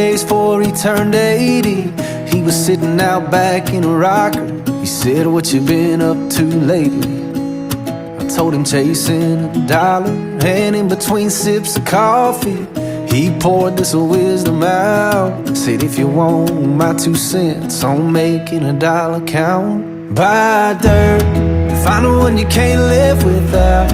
days before he turned 80. He was sitting out back in a rocker. He said, "What you been up to lately?" I told him chasing a dollar, and in between sips of coffee he poured this wisdom out. Said, "If you want my 2 cents on making a dollar count, buy dirt, find the one you can't live without.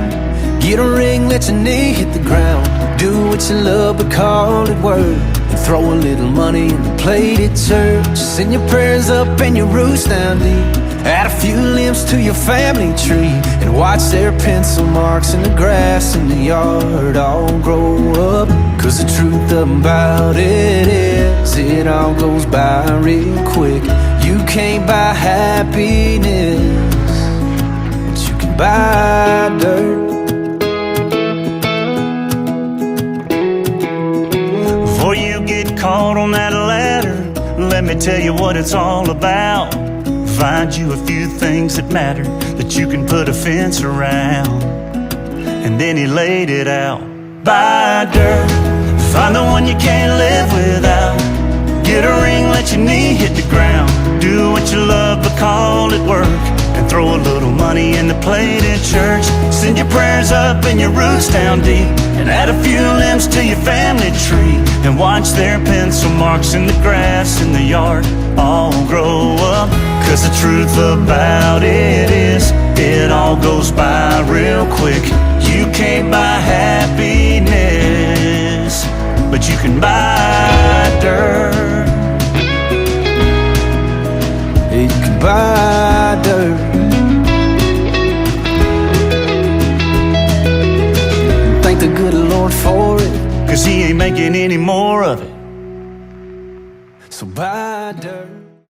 Get a ring, let your knee hit the ground. Do what you love but call it work. And throw a little money in the plate at church. Send your prayers up and your roots down deep. Add a few limbs to your family tree, and watch their pencil marks in the grass in the yard all grow up. Cause the truth about it is, it all goes by real quick. You can't buy happiness, but you can buy dirt." Before you get caught on that ladder, let me tell you what it's all about. Find you a few things that matter, that you can put a fence around. And then he laid it out. Buy dirt, find the one you can't live without. Get a ring, let your knee hit the ground. Do what you love but call it work. And throw a little money in the plate at church. Send your prayers up and your roots down deep. And add a few limbs to your family tree. And watch their pencil marks in the grass in the yard all grow up. Cause the truth about it is, it all goes by real quick. You can't buy happiness, but you can buy dirt. You can buy dirt. Thank the good Lord for it, cause he ain't making any more of it. so buy dirt.